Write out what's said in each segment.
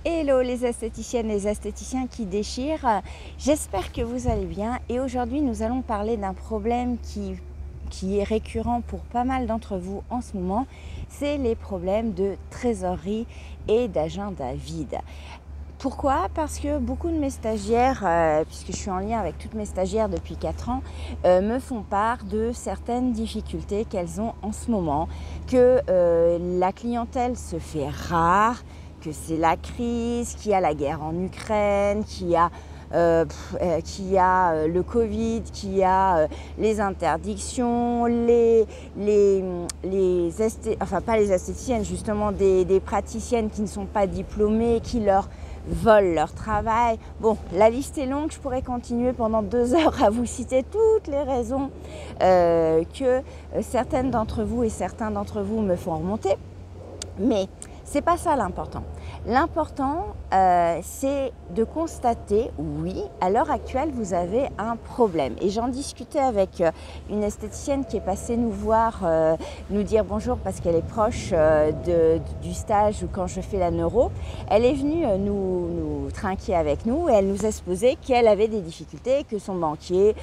Hello les esthéticiennes, les esthéticiens qui déchirent, j'espère que vous allez bien et aujourd'hui nous allons parler d'un problème qui est récurrent pour pas mal d'entre vous en ce moment, c'est les problèmes de trésorerie et d'agenda vide. Pourquoi? Parce que beaucoup de mes stagiaires, puisque je suis en lien avec toutes mes stagiaires depuis 4 ans, me font part de certaines difficultés qu'elles ont en ce moment, que la clientèle se fait rare, que c'est la crise, qu'il y a la guerre en Ukraine, qu'il y a le Covid, qu'il y a les interdictions, enfin pas les esthéticiennes, justement des praticiennes qui ne sont pas diplômées, qui leur volent leur travail. Bon, la liste est longue, je pourrais continuer pendant 2 heures à vous citer toutes les raisons que certaines d'entre vous et certains d'entre vous me font remonter. Mais c'est pas ça l'important. L'important, c'est de constater, oui, à l'heure actuelle, vous avez un problème. Et j'en discutais avec une esthéticienne qui est passée nous voir, nous dire bonjour parce qu'elle est proche du stage où quand je fais la neuro. Elle est venue nous trinquer avec nous et elle nous a exposé qu'elle avait des difficultés, que son banquier,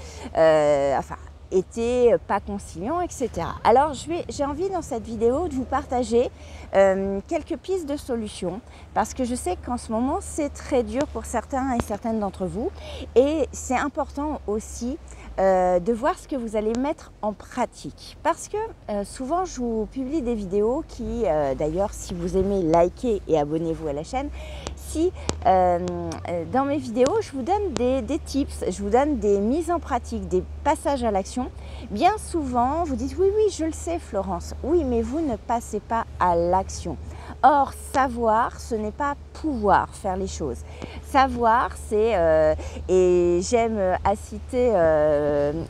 était pas conciliant, etc. Alors j'ai envie dans cette vidéo de vous partager quelques pistes de solutions parce que je sais qu'en ce moment c'est très dur pour certains et certaines d'entre vous et c'est important aussi de voir ce que vous allez mettre en pratique parce que souvent je vous publie des vidéos qui d'ailleurs si vous aimez likez et abonnez-vous à la chaîne. Si dans mes vidéos je vous donne des tips, je vous donne des mises en pratique, des passages à l'action, bien souvent vous dites oui je le sais Florence, oui mais vous ne passez pas à l'action. Or savoir ce n'est pas pouvoir faire les choses. Savoir c'est, et j'aime à citer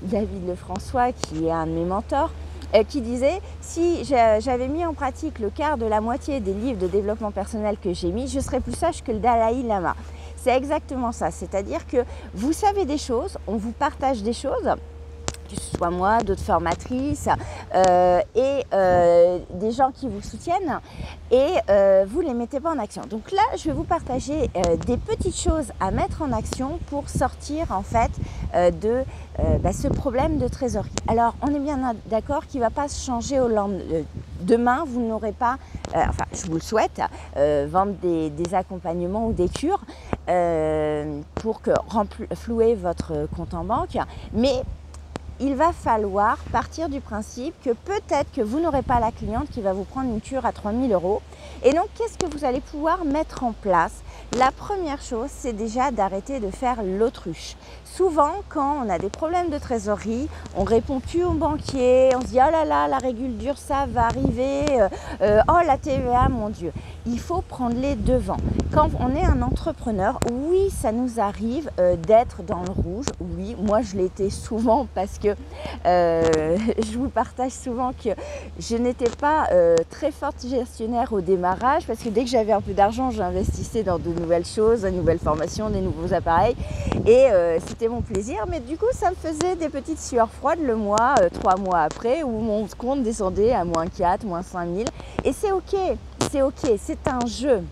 David Lefrançois qui est un de mes mentors, qui disait si j'avais mis en pratique le quart de la moitié des livres de développement personnel que j'ai mis, je serais plus sage que le Dalai Lama. C'est exactement ça, c'est-à-dire que vous savez des choses, on vous partage des choses, que ce soit moi, d'autres formatrices et des gens qui vous soutiennent et vous ne les mettez pas en action. Donc là, je vais vous partager des petites choses à mettre en action pour sortir en fait de ce problème de trésorerie. Alors, on est bien d'accord qu'il ne va pas se changer au lendemain. Demain, vous n'aurez pas, je vous le souhaite, vendre des accompagnements ou des cures pour flouer votre compte en banque, mais il va falloir partir du principe que peut-être que vous n'aurez pas la cliente qui va vous prendre une cure à 3 000 €. Et donc, qu'est-ce que vous allez pouvoir mettre en place? La première chose, c'est déjà d'arrêter de faire l'autruche. Souvent, quand on a des problèmes de trésorerie, on répond plus au banquier, on se dit « Oh là là, la régule d'URSSAF va arriver, oh la TVA, mon Dieu ». Il faut prendre les devants. Quand on est un entrepreneur, oui, ça nous arrive d'être dans le rouge. Oui, moi, je l'étais souvent parce que je vous partage souvent que je n'étais pas très forte gestionnaire au démarrage parce que dès que j'avais un peu d'argent, j'investissais dans de nouvelles choses, de nouvelles formations, des nouveaux appareils et c'était mon plaisir. Mais du coup, ça me faisait des petites sueurs froides le mois, 3 mois après où mon compte descendait à -4, -5 000 et c'est ok, c'est un jeu.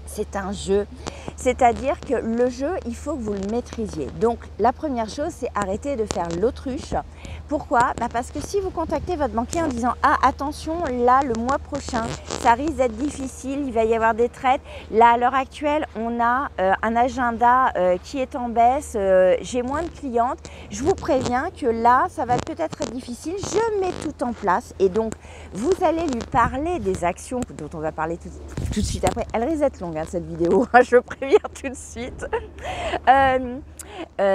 C'est un jeu, c'est-à-dire que le jeu, il faut que vous le maîtrisiez. Donc, la première chose, c'est arrêter de faire l'autruche. Pourquoi? Parce que si vous contactez votre banquier en disant « Ah, attention, là, le mois prochain, ça risque d'être difficile, il va y avoir des traites. Là, à l'heure actuelle, on a un agenda qui est en baisse, j'ai moins de clientes. Je vous préviens que là, ça va peut-être être difficile. Je mets tout en place. » Et donc, vous allez lui parler des actions dont on va parler tout de suite après. Elle risque d'être longue, cette vidéo, je préviens tout de suite.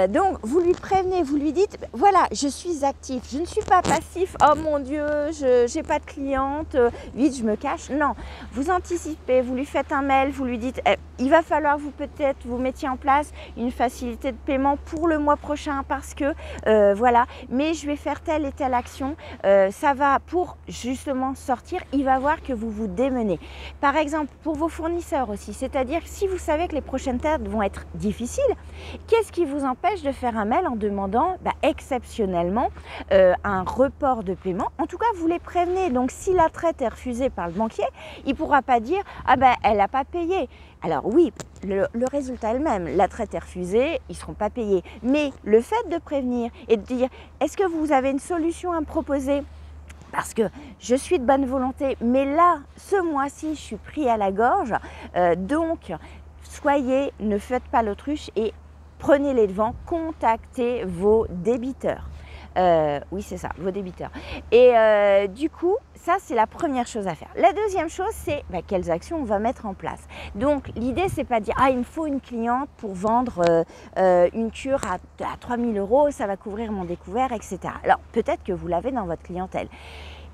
Donc, vous lui prévenez, vous lui dites, voilà, je suis actif, je ne suis pas passif, oh mon Dieu, je n'ai pas de cliente, vite, je me cache. Non, vous anticipez, vous lui faites un mail, vous lui dites, il va falloir peut-être vous mettiez en place une facilité de paiement pour le mois prochain parce que, voilà, mais je vais faire telle et telle action, ça va pour justement sortir, il va voir que vous vous démenez. Par exemple, pour vos fournisseurs aussi, c'est-à-dire que si vous savez que les prochaines dates vont être difficiles, qu'est-ce qui vous empêche de faire un mail en demandant exceptionnellement un report de paiement. En tout cas, vous les prévenez. Donc, si la traite est refusée par le banquier, il ne pourra pas dire « Ah ben, elle n'a pas payé ». Alors oui, le résultat est le même. La traite est refusée, ils ne seront pas payés. Mais le fait de prévenir et de dire « Est-ce que vous avez une solution à me proposer ?» Parce que je suis de bonne volonté, mais là, ce mois-ci, je suis pris à la gorge. Donc, ne faites pas l'autruche et prenez les devants, contactez vos débiteurs. Oui, c'est ça, vos débiteurs. Et du coup, ça, c'est la première chose à faire. La deuxième chose, c'est quelles actions on va mettre en place. Donc, l'idée, c'est pas de dire « Ah, il me faut une cliente pour vendre une cure à 3 000 €, ça va couvrir mon découvert, etc. » Alors, peut-être que vous l'avez dans votre clientèle.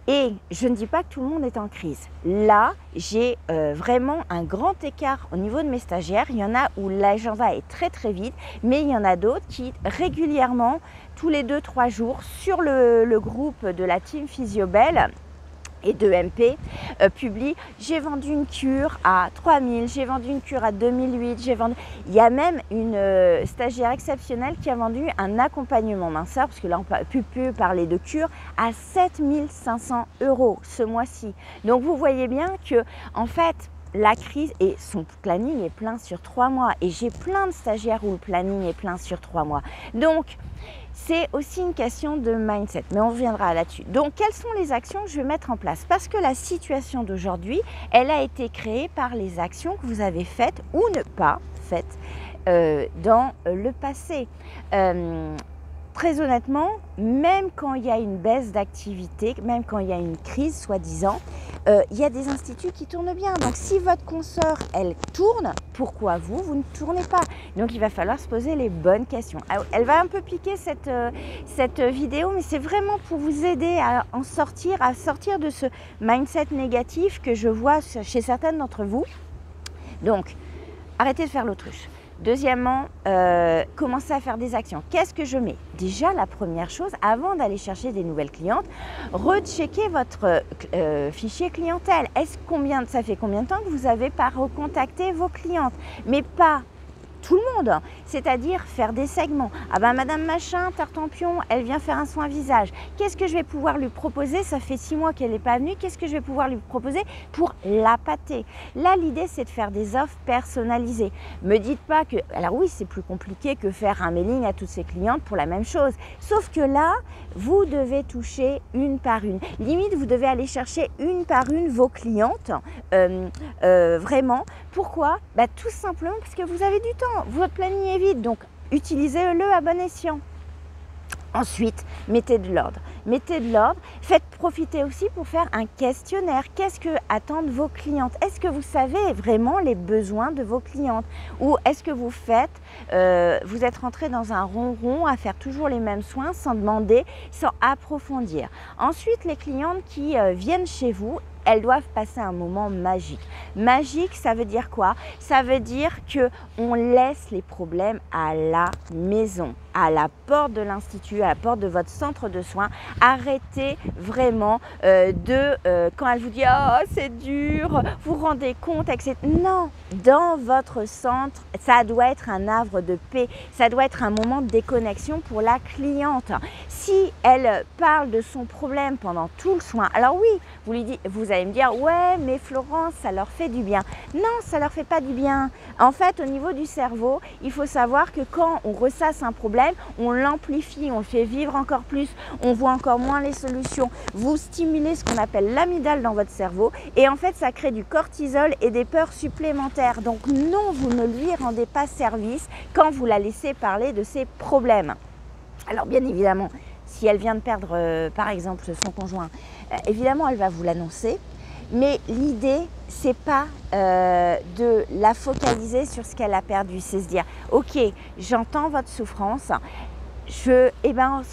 Et je ne dis pas que tout le monde est en crise. Là, j'ai vraiment un grand écart au niveau de mes stagiaires. Il y en a où l'agenda est très très vide, mais il y en a d'autres qui régulièrement, tous les 2-3 jours, sur le groupe de la team Physiobel et de MP, publie « J'ai vendu une cure à 3 000, j'ai vendu une cure à 2008, j'ai vendu… » Il y a même une stagiaire exceptionnelle qui a vendu un accompagnement minceur, parce que là on peut parler de cure, à 7 500 € ce mois-ci. Donc vous voyez bien que en fait, la crise et son planning est plein sur 3 mois. Et j'ai plein de stagiaires où le planning est plein sur 3 mois. Donc, c'est aussi une question de mindset, mais on reviendra là-dessus. Donc, quelles sont les actions que je vais mettre en place? Parce que la situation d'aujourd'hui, elle a été créée par les actions que vous avez faites ou ne pas faites dans le passé. Très honnêtement, même quand il y a une baisse d'activité, même quand il y a une crise soi-disant, il y a des instituts qui tournent bien. Donc si votre consoeur, elle tourne, pourquoi vous ne tournez pas? Donc il va falloir se poser les bonnes questions. Elle va un peu piquer cette vidéo, mais c'est vraiment pour vous aider à en sortir, à sortir de ce mindset négatif que je vois chez certaines d'entre vous. Donc, arrêtez de faire l'autruche. Deuxièmement, commencez à faire des actions. Qu'est-ce que je mets? Déjà, la première chose, avant d'aller chercher des nouvelles clientes, recheckez votre fichier clientèle. Ça fait combien de temps que vous n'avez pas recontacté vos clientes? Mais pas tout le monde, c'est-à-dire faire des segments. Ah ben madame machin, Tartampion, elle vient faire un soin visage. Qu'est-ce que je vais pouvoir lui proposer? Ça fait 6 mois qu'elle n'est pas venue. Qu'est-ce que je vais pouvoir lui proposer pour l'appâter? Là, l'idée, c'est de faire des offres personnalisées. Me dites pas que… Alors oui, c'est plus compliqué que faire un mailing à toutes ses clientes pour la même chose. Sauf que là, vous devez toucher une par une. Limite, vous devez aller chercher une par une vos clientes. Vraiment. Pourquoi? Tout simplement parce que vous avez du temps. Votre planning est vide, donc utilisez-le à bon escient. Ensuite, mettez de l'ordre. Mettez de l'ordre. Faites profiter aussi pour faire un questionnaire. Qu'est-ce que attendent vos clientes? Est-ce que vous savez vraiment les besoins de vos clientes? Ou est-ce que vous vous êtes rentré dans un ronron à faire toujours les mêmes soins sans demander, sans approfondir? Ensuite, les clientes qui viennent chez vous, elles doivent passer un moment magique. Magique, ça veut dire quoi? Ça veut dire qu'on laisse les problèmes à la maison, à la porte de l'institut, à la porte de votre centre de soins. Arrêtez vraiment quand elle vous dit « Oh, c'est dur, vous vous rendez compte, etc. » Non, dans votre centre, ça doit être un havre de paix. Ça doit être un moment de déconnexion pour la cliente. Si elle parle de son problème pendant tout le soin, alors oui, vous allez me dire « Ouais, mais Florence, ça leur fait du bien. » Non, ça leur fait pas du bien. En fait, au niveau du cerveau, il faut savoir que quand on ressasse un problème, on l'amplifie, on le fait vivre encore plus, on voit encore moins les solutions. Vous stimulez ce qu'on appelle l'amygdale dans votre cerveau et en fait, ça crée du cortisol et des peurs supplémentaires. Donc non, vous ne lui rendez pas service quand vous la laissez parler de ses problèmes. Alors bien évidemment, si elle vient de perdre, par exemple, son conjoint, évidemment, elle va vous l'annoncer. Mais l'idée, c'est pas de la focaliser sur ce qu'elle a perdu. C'est se dire, ok, j'entends votre souffrance. Ce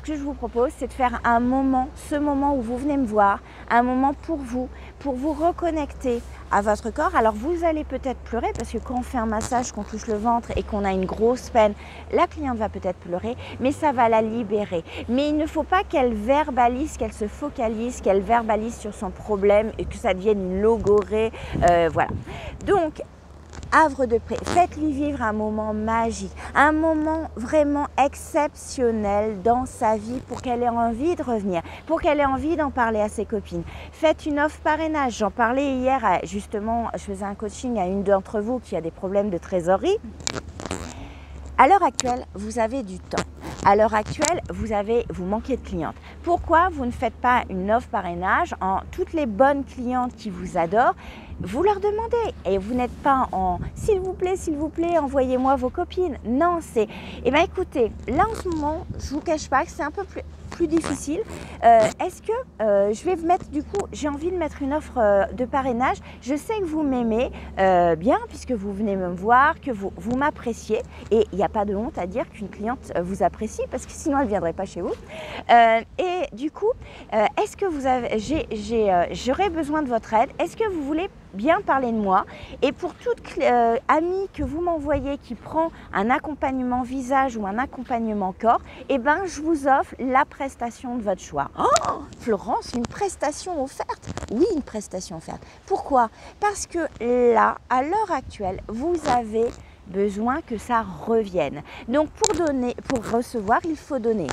que je vous propose, c'est de faire un moment, ce moment où vous venez me voir, un moment pour vous reconnecter à votre corps. Alors vous allez peut-être pleurer parce que quand on fait un massage, qu'on touche le ventre et qu'on a une grosse peine, la cliente va peut-être pleurer, mais ça va la libérer. Mais il ne faut pas qu'elle verbalise, qu'elle se focalise, qu'elle verbalise sur son problème et que ça devienne une logorée. Voilà. Donc, havre de paix. Faites-lui vivre un moment magique, un moment vraiment exceptionnel dans sa vie pour qu'elle ait envie de revenir, pour qu'elle ait envie d'en parler à ses copines. Faites une offre parrainage. J'en parlais hier, justement, je faisais un coaching à une d'entre vous qui a des problèmes de trésorerie. À l'heure actuelle, vous avez du temps. À l'heure actuelle, vous manquez de clientes. Pourquoi vous ne faites pas une offre parrainage en toutes les bonnes clientes qui vous adorent? Vous leur demandez et vous n'êtes pas en s'il vous plaît, envoyez-moi vos copines. Non, c'est eh bien écoutez, là en ce moment, je ne vous cache pas que c'est un peu plus difficile. Est-ce que je vais vous mettre, du coup, j'ai envie de mettre une offre de parrainage. Je sais que vous m'aimez bien puisque vous venez me voir, que vous m'appréciez et il n'y a pas de honte à dire qu'une cliente vous apprécie parce que sinon elle ne viendrait pas chez vous. Et du coup, est-ce que j'aurais besoin de votre aide? Est-ce que vous voulez bien parler de moi? Et pour toute amie que vous m'envoyez qui prend un accompagnement visage ou un accompagnement corps, eh ben, je vous offre la prestation de votre choix. Oh, Florence, une prestation offerte? Oui, une prestation offerte. Pourquoi? Parce que là, à l'heure actuelle, vous avez besoin que ça revienne. Donc pour recevoir, il faut donner.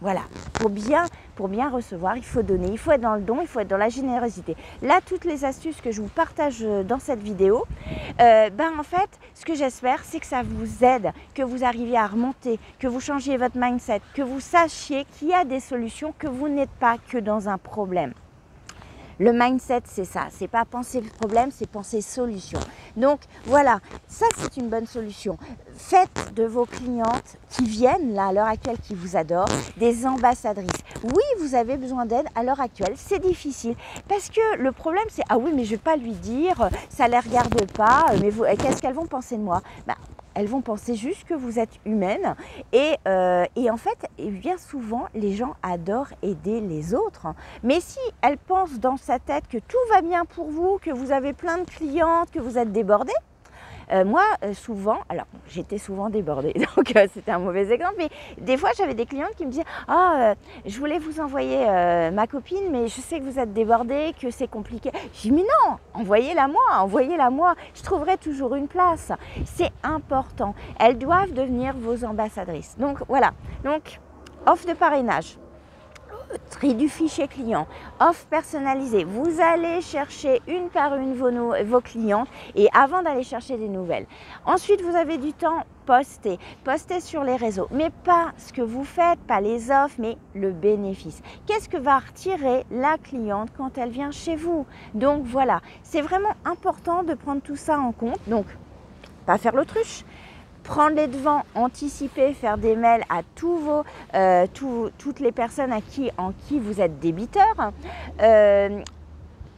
Voilà, pour bien recevoir, il faut donner, il faut être dans le don, il faut être dans la générosité. Là, toutes les astuces que je vous partage dans cette vidéo, en fait, ce que j'espère, c'est que ça vous aide, que vous arriviez à remonter, que vous changiez votre mindset, que vous sachiez qu'il y a des solutions, que vous n'êtes pas que dans un problème. Le mindset, c'est ça, c'est pas penser le problème, c'est penser solution. Donc voilà, ça c'est une bonne solution. Faites de vos clientes qui viennent là à l'heure actuelle, qui vous adorent, des ambassadrices. Oui, vous avez besoin d'aide à l'heure actuelle, c'est difficile parce que le problème c'est ah oui mais je vais pas lui dire, ça les regarde pas, mais qu'est-ce qu'elles vont penser de moi? Elles vont penser juste que vous êtes humaine et en fait, bien souvent, les gens adorent aider les autres. Mais si elles pensent dans sa tête que tout va bien pour vous, que vous avez plein de clientes, que vous êtes débordée, moi, souvent, alors j'étais souvent débordée, donc c'était un mauvais exemple, mais des fois j'avais des clientes qui me disaient « Ah, je voulais vous envoyer ma copine, mais je sais que vous êtes débordée, que c'est compliqué. » Je dis « Mais non, envoyez-la moi, je trouverai toujours une place. » C'est important, elles doivent devenir vos ambassadrices. Donc voilà, donc offre de parrainage. Tri du fichier client, offre personnalisée. Vous allez chercher une par une vos clientes et avant d'aller chercher des nouvelles. Ensuite, vous avez du temps, postez sur les réseaux, mais pas ce que vous faites, pas les offres, mais le bénéfice. Qu'est-ce que va retirer la cliente quand elle vient chez vous? Donc voilà, c'est vraiment important de prendre tout ça en compte. Donc, pas faire l'autruche. Prendre les devants, anticiper, faire des mails à toutes les personnes en qui vous êtes débiteur,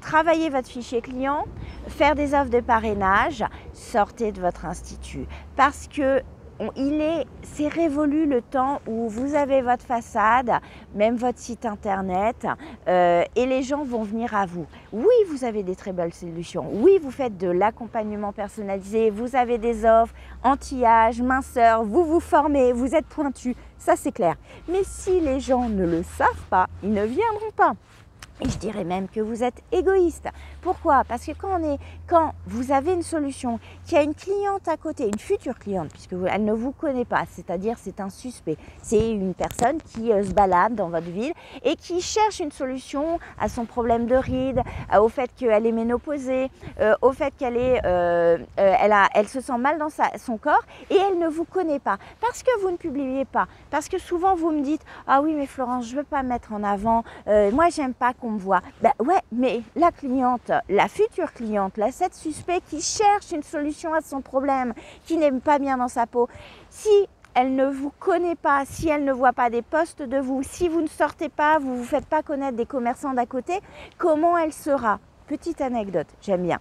travailler votre fichier client, faire des offres de parrainage, sortez de votre institut parce que c'est révolu le temps où vous avez votre façade, même votre site internet et les gens vont venir à vous. Oui, vous avez des très belles solutions. Oui, vous faites de l'accompagnement personnalisé, vous avez des offres, anti-âge, minceur, vous vous formez, vous êtes pointu, ça c'est clair. Mais si les gens ne le savent pas, ils ne viendront pas. Et je dirais même que vous êtes égoïste. Pourquoi? Parce que quand vous avez une solution, qu'il y a une cliente à côté, une future cliente, puisqu'elle ne vous connaît pas, c'est-à-dire c'est un suspect, c'est une personne qui se balade dans votre ville et qui cherche une solution à son problème de rides, au fait qu'elle est ménopausée, au fait qu'elle se sent mal dans son corps et elle ne vous connaît pas. Parce que vous ne publiez pas. Parce que souvent vous me dites « Ah oui mais Florence, je ne veux pas mettre en avant, moi j'aime pas qu'on me voit. » Ben ouais, mais la cliente, la future cliente, là, cette suspect qui cherche une solution à son problème, qui n'est pas bien dans sa peau, si elle ne vous connaît pas, si elle ne voit pas des posts de vous, si vous ne sortez pas, vous ne vous faites pas connaître des commerçants d'à côté, comment elle sera? Petite anecdote, j'aime bien.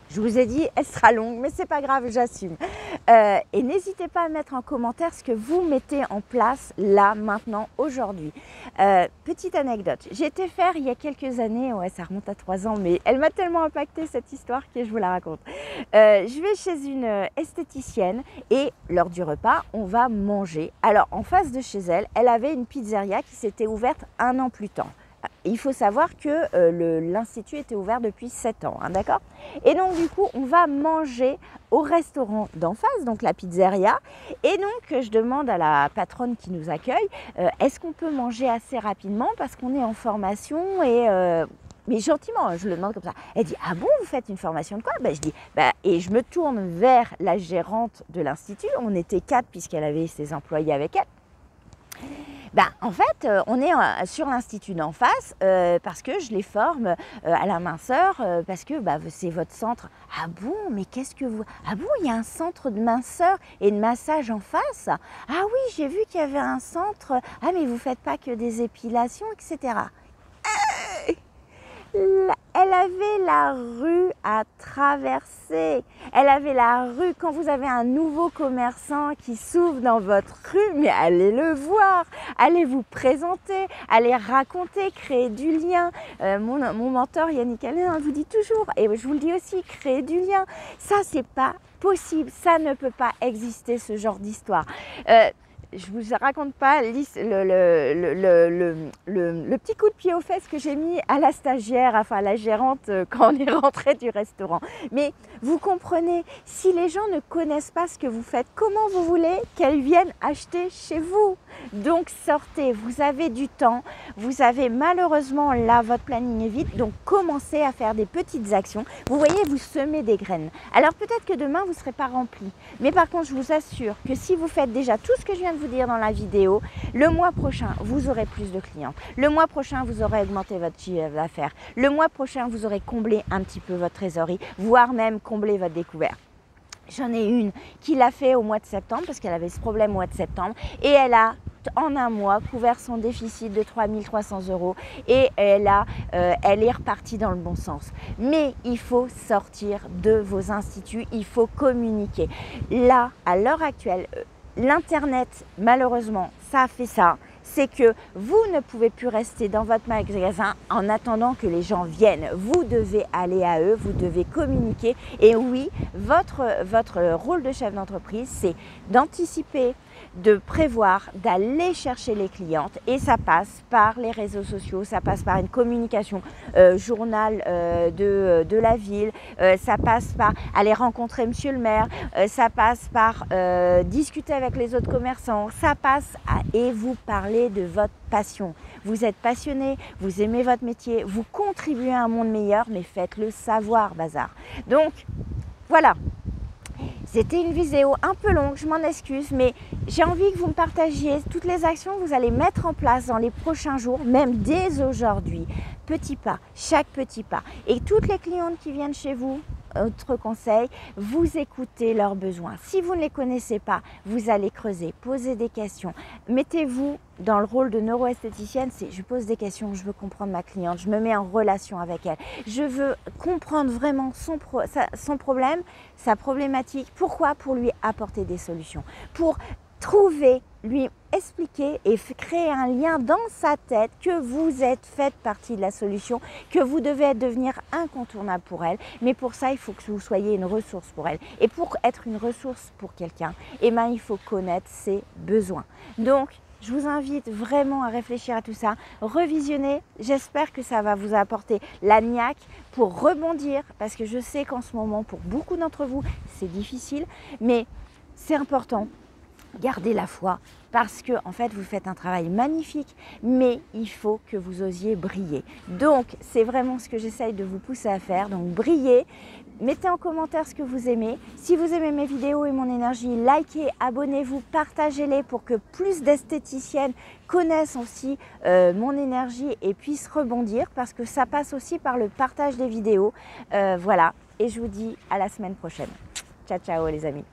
Je vous ai dit, elle sera longue, mais c'est pas grave, j'assume. Et n'hésitez pas à mettre en commentaire ce que vous mettez en place là, maintenant, aujourd'hui. Petite anecdote, j'ai été faire il y a quelques années, ouais, ça remonte à 3 ans, mais elle m'a tellement impacté cette histoire que je vous la raconte. Je vais chez une esthéticienne et lors du repas, on va manger. Alors, en face de chez elle, elle avait une pizzeria qui s'était ouverte 1 an plus tard. il faut savoir que l'institut était ouvert depuis 7 ans, hein, d'accord? Et donc du coup, on va manger au restaurant d'en face, donc la pizzeria. Et donc, je demande à la patronne qui nous accueille, est-ce qu'on peut manger assez rapidement parce qu'on est en formation et mais gentiment, je le demande comme ça. Elle dit, ah bon, vous faites une formation de quoi? Je dis, et je me tourne vers la gérante de l'institut. On était 4 puisqu'elle avait ses employés avec elle. En fait, on est sur l'institut d'en face parce que je les forme à la minceur parce que c'est votre centre. Ah bon, mais qu'est-ce que vous... Ah bon, il y a un centre de minceur et de massage en face? Ah oui, j'ai vu qu'il y avait un centre. Ah mais vous faites pas que des épilations, etc. Elle avait la rue à traverser. Elle avait la rue. Quand vous avez un nouveau commerçant qui s'ouvre dans votre rue, mais allez le voir, allez vous présenter, allez raconter, créer du lien. Mon mentor Yannick Alain vous dit toujours, et je vous le dis aussi, créer du lien. Ça, c'est pas possible. Ça ne peut pas exister, ce genre d'histoire. Je ne vous raconte pas le petit coup de pied aux fesses que j'ai mis à la stagiaire, enfin à la gérante quand on est rentré du restaurant. Mais vous comprenez, si les gens ne connaissent pas ce que vous faites, comment vous voulez qu'elles viennent acheter chez vous? Donc sortez, vous avez du temps, vous avez malheureusement là votre planning est vide, donc commencez à faire des petites actions. Vous voyez, vous semez des graines. Alors peut-être que demain vous ne serez pas rempli, mais par contre je vous assure que si vous faites déjà tout ce que je viens de vous dire dans la vidéo, le mois prochain vous aurez plus de clients. Le mois prochain vous aurez augmenté votre chiffre d'affaires. Le mois prochain vous aurez comblé un petit peu votre trésorerie, voire même comblé votre découverte. J'en ai une qui l'a fait au mois de septembre parce qu'elle avait ce problème au mois de septembre et elle a en un mois couvert son déficit de 3 300 € et elle est repartie dans le bon sens. Mais il faut sortir de vos instituts, il faut communiquer. Là, à l'heure actuelle, l'Internet, malheureusement, ça a fait ça. C'est que vous ne pouvez plus rester dans votre magasin en attendant que les gens viennent. Vous devez aller à eux, vous devez communiquer. Et oui, votre rôle de chef d'entreprise, c'est d'anticiper, de prévoir, d'aller chercher les clientes. Et ça passe par les réseaux sociaux, ça passe par une communication journal de la ville, ça passe par aller rencontrer monsieur le maire, ça passe par discuter avec les autres commerçants, ça passe et vous parler de votre passion. Vous êtes passionné, vous aimez votre métier, vous contribuez à un monde meilleur, mais faites-le savoir, bazar. Donc, voilà. C'était une vidéo un peu longue, je m'en excuse, mais j'ai envie que vous me partagiez toutes les actions que vous allez mettre en place dans les prochains jours, même dès aujourd'hui. Petit pas, chaque petit pas. Et toutes les clientes qui viennent chez vous, autre conseil, vous écoutez leurs besoins. Si vous ne les connaissez pas, vous allez creuser, poser des questions. Mettez-vous dans le rôle de neuroesthéticienne, c'est je pose des questions, je veux comprendre ma cliente, je me mets en relation avec elle. Je veux comprendre vraiment son problème, sa problématique. Pourquoi? Pour lui apporter des solutions. Pour trouver, lui expliquer et créer un lien dans sa tête que vous faites partie de la solution, que vous devez devenir incontournable pour elle. Mais pour ça, il faut que vous soyez une ressource pour elle. Et pour être une ressource pour quelqu'un, il faut connaître ses besoins. Donc, je vous invite vraiment à réfléchir à tout ça, revisionner. J'espère que ça va vous apporter la niaque pour rebondir, parce que je sais qu'en ce moment, pour beaucoup d'entre vous, c'est difficile, mais c'est important. Gardez la foi parce que en fait vous faites un travail magnifique, mais il faut que vous osiez briller. Donc c'est vraiment ce que j'essaye de vous pousser à faire. Donc brillez, mettez en commentaire ce que vous aimez. Si vous aimez mes vidéos et mon énergie, likez, abonnez-vous, partagez-les pour que plus d'esthéticiennes connaissent aussi mon énergie et puissent rebondir, parce que ça passe aussi par le partage des vidéos. Voilà, et je vous dis à la semaine prochaine. Ciao ciao les amis.